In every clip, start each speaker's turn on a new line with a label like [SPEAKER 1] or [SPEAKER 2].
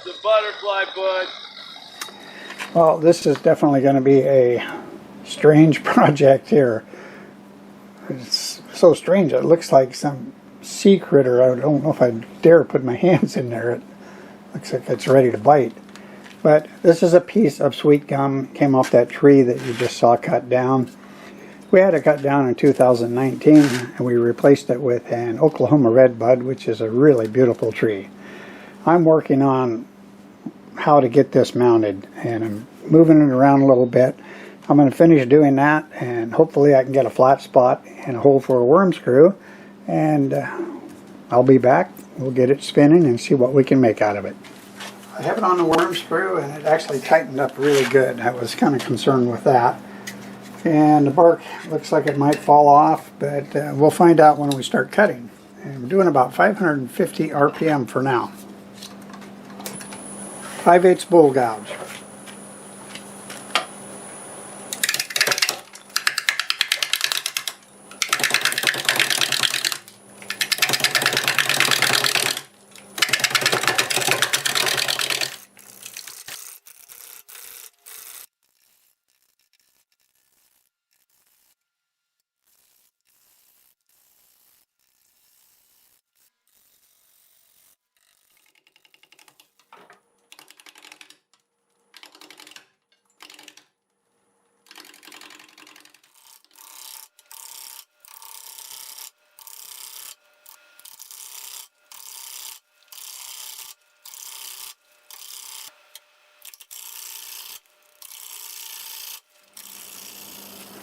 [SPEAKER 1] the butterfly bush.
[SPEAKER 2] Well, this is definitely going to be a strange project here. It's so strange. It looks like some sea critter. I don't know if I dare put my hands in there. It looks like it's ready to bite. But this is a piece of sweet gum. Came off that tree that you just saw cut down. We had it cut down in 2019, and we replaced it with an Oklahoma redbud, which is a really beautiful tree. I'm working on how to get this mounted, and I'm moving it around a little bit. I'm going to finish doing that, and hopefully I can get a flat spot and a hole for a worm screw, and I'll be back. We'll get it spinning and see what we can make out of it. I have it on the worm screw, and it actually tightened up really good. I was kind of concerned with that. And the bark looks like it might fall off, but we'll find out when we start cutting. And we're doing about 550 RPM for now. 5/8 bull gouge.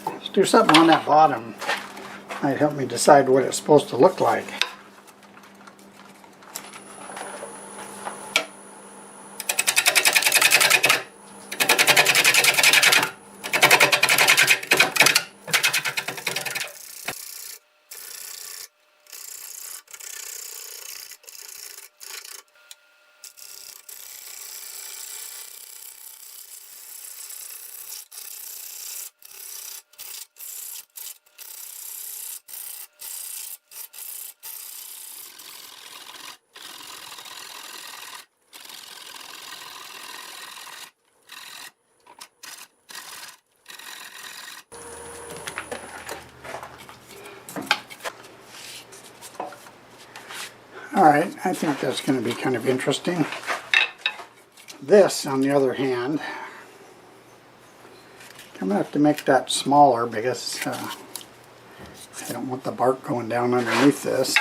[SPEAKER 2] Let's do something on that bottom. Might help me decide what it's supposed to look like. Alright, I think that's going to be kind of interesting. This, on the other hand, I'm going to have to make that smaller because I don't want the bark going down underneath this.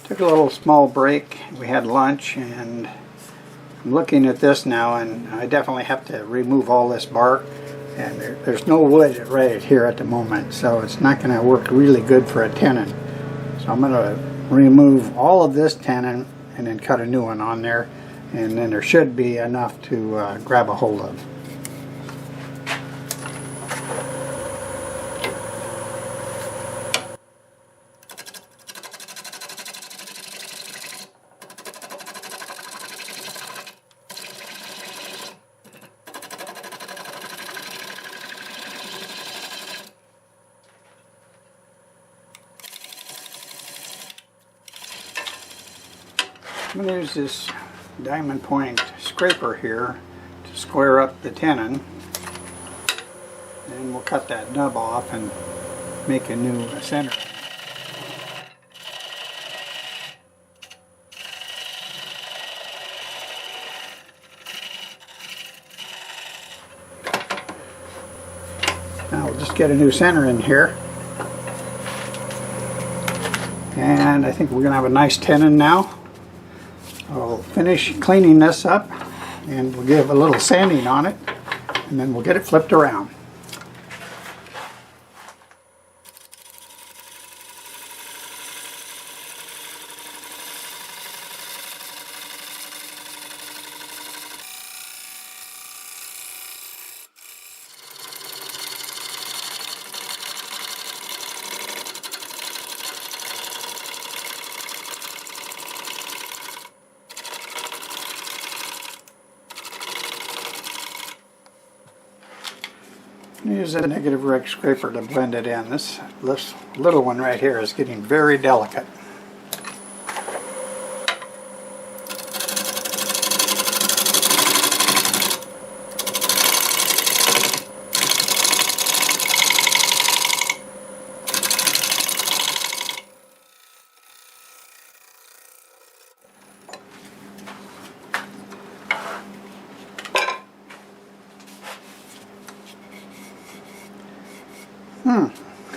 [SPEAKER 2] Took a little small break. We had lunch, and I'm looking at this now, and I definitely have to remove all this bark. And there's no wood right here at the moment, so it's not going to work really good for a tenon. So I'm going to remove all of this tenon and then cut a new one on there, and then there should be enough to grab a hold of. I'm going to use this diamond point scraper here to square up the tenon, and we'll cut that nub off and make a new center. Now we'll just get a new center in here, and I think we're going to have a nice tenon now. I'll finish cleaning this up, and we'll give a little sanding on it, and then we'll get it flipped around. Use a negative rag scraper to blend it in. This little one right here is getting very delicate.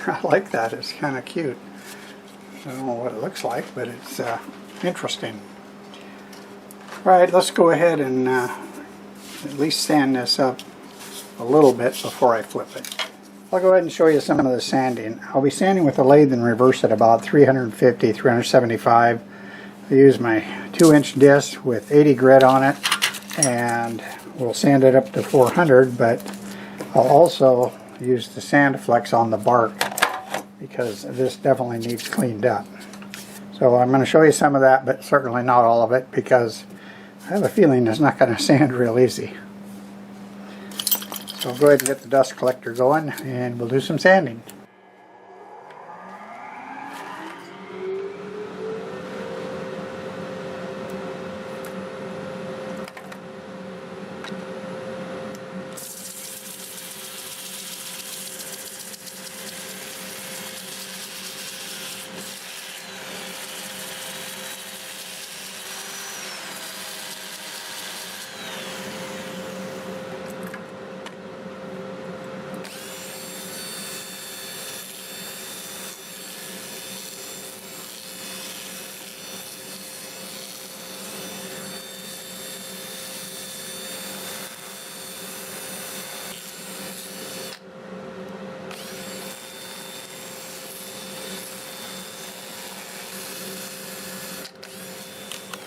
[SPEAKER 2] I like that. It's kind of cute. I don't know what it looks like, but it's interesting. Alright, let's go ahead and at least sand this up a little bit before I flip it. I'll go ahead and show you some of the sanding. I'll be sanding with the lathe in reverse at about 350, 375. I use my 2-inch disc with 80 grit on it, and we'll sand it up to 400, but I'll also use the Sandflex on the bark because this definitely needs cleaned up. So I'm going to show you some of that, but certainly not all of it, because I have a feeling it's not going to sand real easy. So I'll go ahead and get the dust collector going and we'll do some sanding.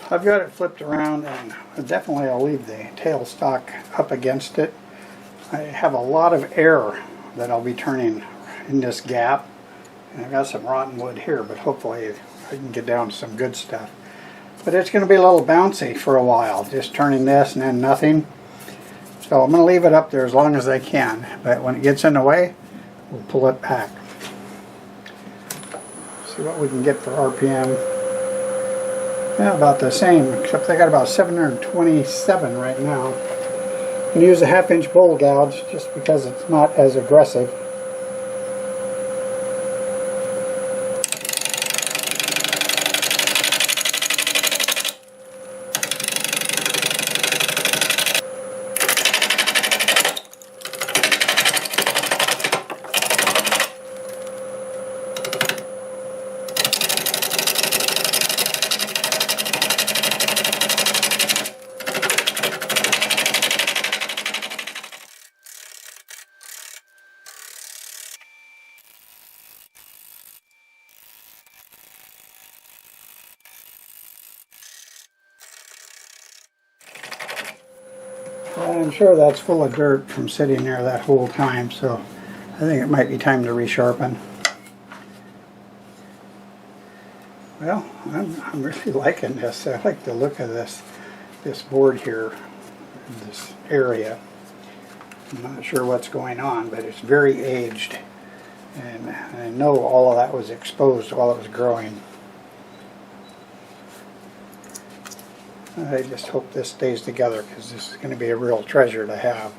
[SPEAKER 2] I've got it flipped around, and definitely I'll leave the tailstock up against it. I have a lot of air that I'll be turning in this gap, and I've got some rotten wood here, but hopefully I can get down to some good stuff. But it's going to be a little bouncy for a while, just turning this and then nothing. So I'm going to leave it up there as long as I can, but when it gets in the way, we'll pull it back. See what we can get for RPM. Yeah, about the same, except I got about 727 right now. I'm going to use a 1/2-inch bowl gouge just because it's not as aggressive. I'm sure that's full of dirt from sitting there that whole time, so I think it might be time to resharpen. Well, I'm really liking this. I like the look of this board here, this area. I'm not sure what's going on, but it's very aged, and I know all of that was exposed while it was growing. I just hope this stays together, because this is going to be a real treasure to have.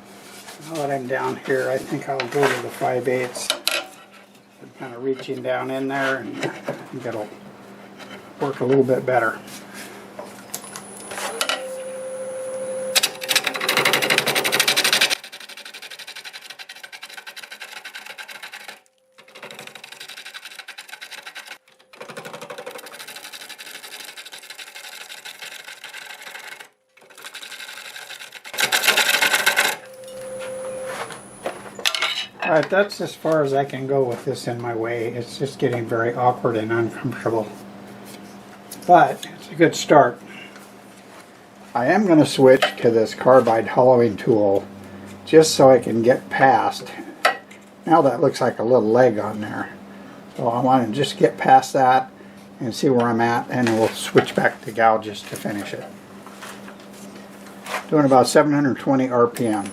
[SPEAKER 2] Now that I'm down here, I think I'll go to the 5/8. I'm kind of reaching down in there, and I think it'll work a little bit better. Alright, that's as far as I can go with this in my way. It's just getting very awkward and uncomfortable. But it's a good start. I am going to switch to this carbide hollowing tool just so I can get past. Now that looks like a little leg on there. So I want to just get past that and see where I'm at, and we'll switch back to gouges to finish it. Doing about 720 RPM.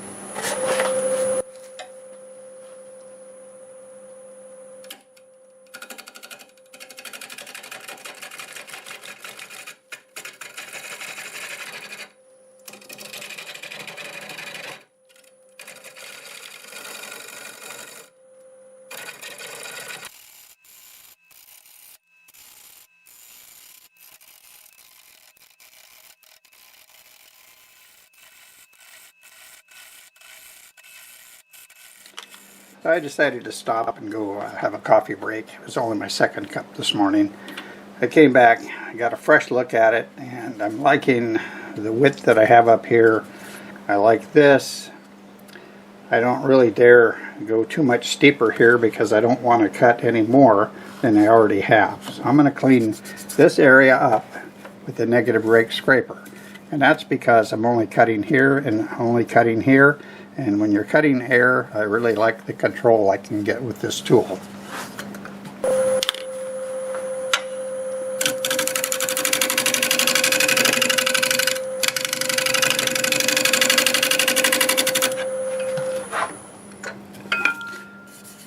[SPEAKER 2] I decided to stop and go have a coffee break. It was only my second cup this morning. I came back, I got a fresh look at it, and I'm liking the width that I have up here. I like this. I don't really dare go too much steeper here because I don't want to cut any more than I already have. So I'm going to clean this area up with the negative rake scraper. And that's because I'm only cutting here and only cutting here. And when you're cutting air, I really like the control I can get with this tool.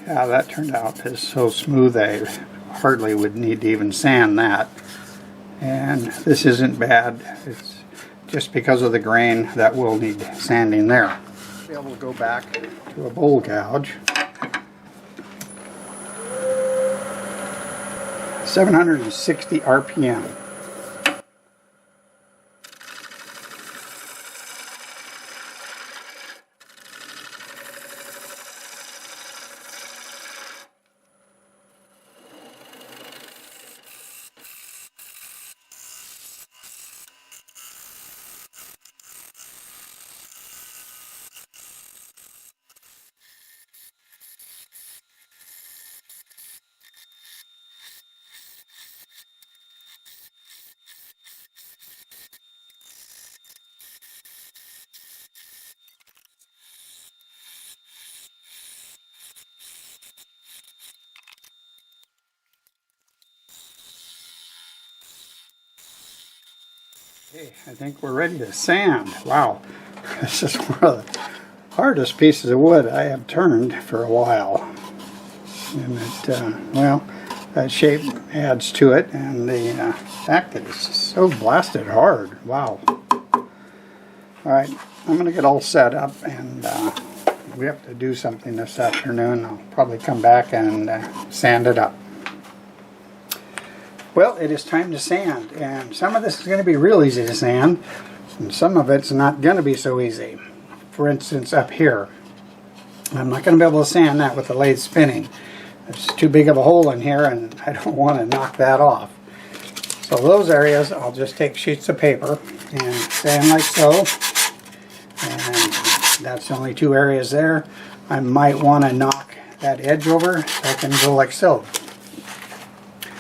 [SPEAKER 2] Yeah, that turned out is so smooth I hardly would need to even sand that. And this isn't bad. It's just because of the grain that will need sanding there. Be able to go back to a bowl gouge. 760 RPM. Okay, I think we're ready to sand. Wow, this is one of the hardest pieces of wood I have turned for a while. And it, well, that shape adds to it, and the fact that it's just so blasted hard. Wow. Alright, I'm going to get all set up, and we have to do something this afternoon. I'll probably come back and sand it up. Well, it is time to sand, and some of this is going to be real easy to sand, and some of it's not going to be so easy. For instance, up here, I'm not going to be able to sand that with the lathe spinning. There's too big of a hole in here, and I don't want to knock that off. So those areas, I'll just take sheets of paper and sand like so, and that's only 2 areas there. I might want to knock that edge over so I can go like so.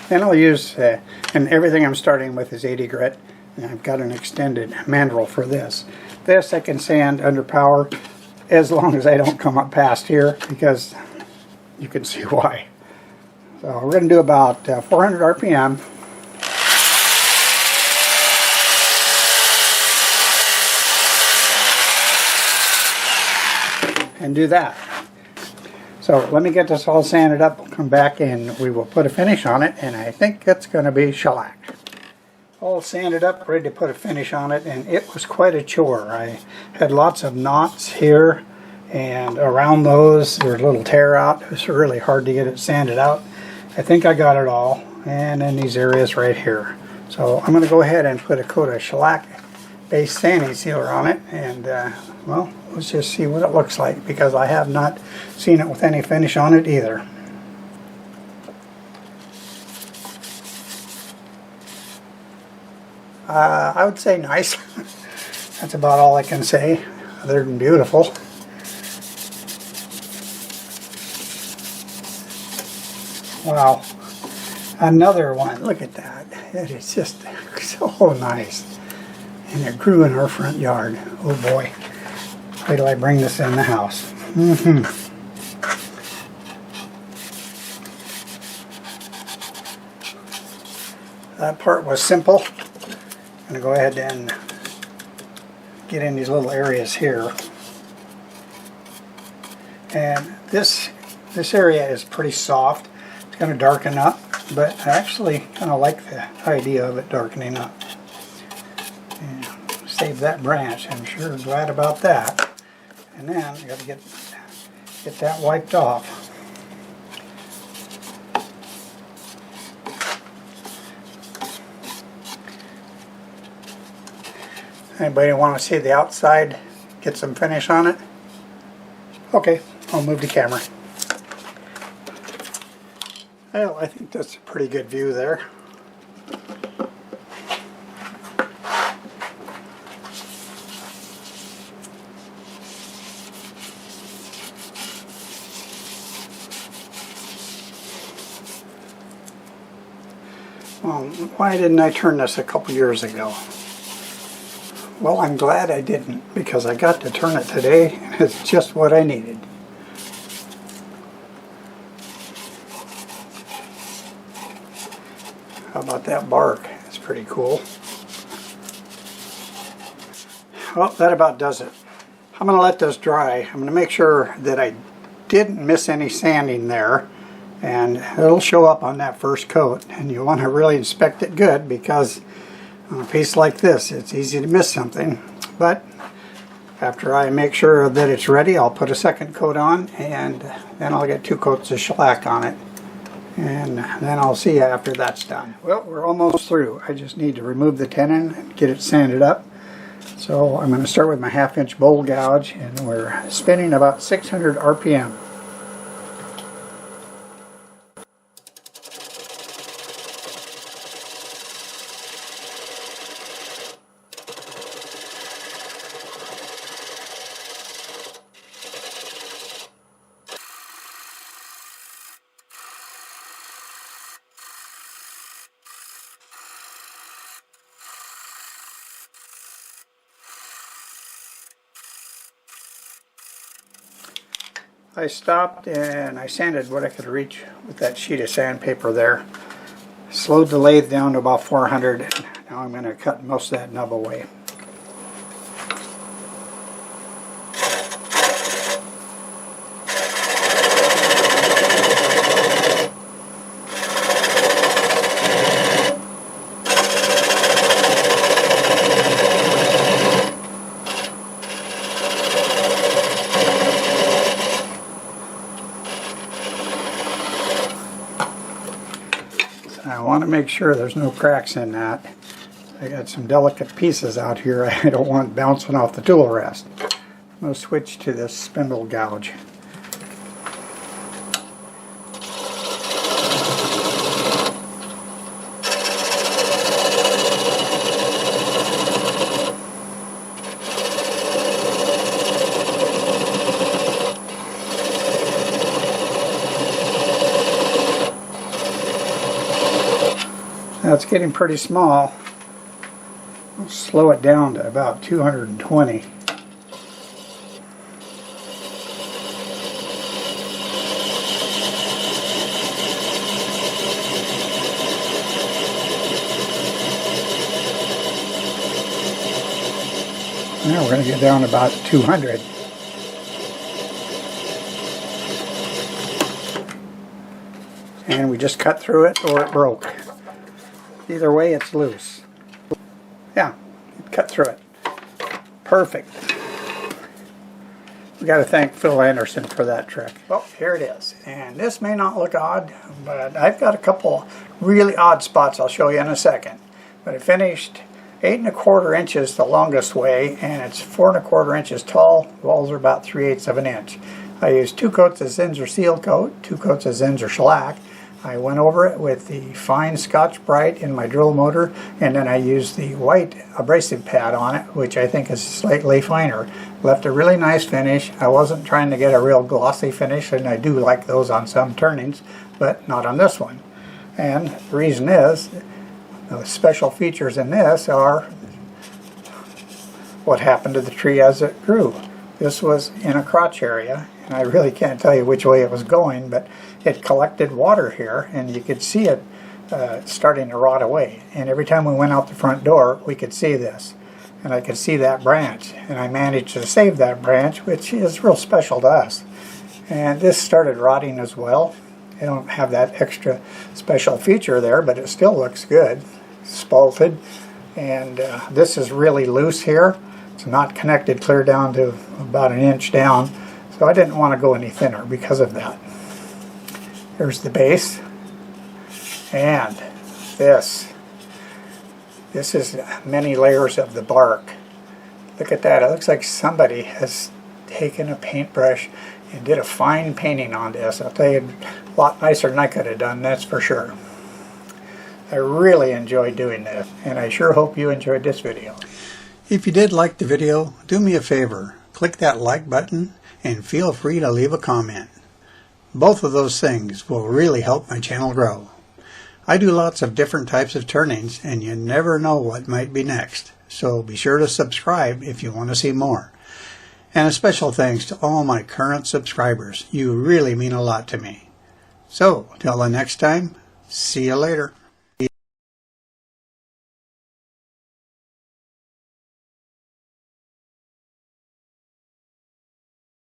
[SPEAKER 2] Then I'll use, and everything I'm starting with is 80 grit, and I've got an extended mandrel for this. This I can sand under power as long as I don't come up past here, because you can see why. So we're going to do about 400 RPM. And do that. So let me get this all sanded up, we'll come back and we will put a finish on it, and I think it's going to be shellac. All sanded up, ready to put a finish on it, and it was quite a chore. I had lots of knots here, and around those there was a little tear out. It was really hard to get it sanded out. I think I got it all, and in these areas right here. So I'm going to go ahead and put a coat of shellac based sanding sealer on it, and well, let's just see what it looks like, because I have not seen it with any finish on it either. I would say nice. That's about all I can say, other than beautiful. Wow, another one. Look at that. It is just so nice. And it grew in our front yard. Oh boy. Wait till I bring this in the house. That part was simple. I'm going to go ahead and get in these little areas here. And this area is pretty soft. It's going to darken up, but I actually kind of like the idea of it darkening up. And save that branch. I'm sure glad about that. And then I got to get that wiped off. Anybody want to see the outside? Get some finish on it? Okay, I'll move the camera. Well, I think that's a pretty good view there. Well, why didn't I turn this a couple years ago? Well, I'm glad I didn't, because I got to turn it today, and it's just what I needed. How about that bark? It's pretty cool. Well, that about does it. I'm going to let this dry. I'm going to make sure that I didn't miss any sanding there, and it'll show up on that first coat. And you want to really inspect it good, because on a piece like this it's easy to miss something. But after I make sure that it's ready, I'll put a second coat on, and then I'll get 2 coats of shellac on it, and then I'll see you after that's done. Well, we're almost through. I just need to remove the tenon and get it sanded up. So I'm going to start with my 1/2 inch bowl gouge, and we're spinning about 600 RPM. I stopped and I sanded what I could reach with that sheet of sandpaper there. Slowed the lathe down to about 400. Now I'm going to cut most of that nub away. I want to make sure there's no cracks in that. I got some delicate pieces out here I don't want bouncing off the tool rest. I'm going to switch to this spindle gouge. Now it's getting pretty small. I'll slow it down to about 220. Now we're going to get down to about 200. And we just cut through it or it broke. Either way, it's loose. Yeah, cut through it. Perfect. We got to thank Phil Anderson for that trick. Well, here it is. And this may not look odd, but I've got a couple really odd spots I'll show you in a second. But I finished 8 1/4 inches the longest way, and it's 4 1/4 inches tall. Walls are about 3/8 of an inch. I used 2 coats of Zinsser seal coat, 2 coats of Zinsser shellac. I went over it with the fine Scotch-Brite in my drill motor, and then I used the white abrasive pad on it, which I think is slightly finer. Left a really nice finish. I wasn't trying to get a real glossy finish, and I do like those on some turnings, but not on this one. And the reason is, the special features in this are what happened to the tree as it grew. This was in a crotch area, and I really can't tell you which way it was going, but it collected water here, and you could see it starting to rot away. And every time we went out the front door, we could see this. And I could see that branch, and I managed to save that branch, which is real special to us. And this started rotting as well. I don't have that extra special feature there, but it still looks good. It's spalted, and this is really loose here. It's not connected clear down to about 1 inch down, so I didn't want to go any thinner because of that. Here's the base, and this is many layers of the bark. Look at that. It looks like somebody has taken a paintbrush and did a fine painting on this. I'll tell you, a lot nicer than I could have done, that's for sure. I really enjoyed doing this, and I sure hope you enjoyed this video. If you did like the video, do me a favor. Click that like button and feel free to leave a comment. Both of those things will really help my channel grow. I do lots of different types of turnings, and you never know what might be next. So be sure to subscribe if you want to see more. And a special thanks to all my current subscribers. You really mean a lot to me. So, till the next time, see you later.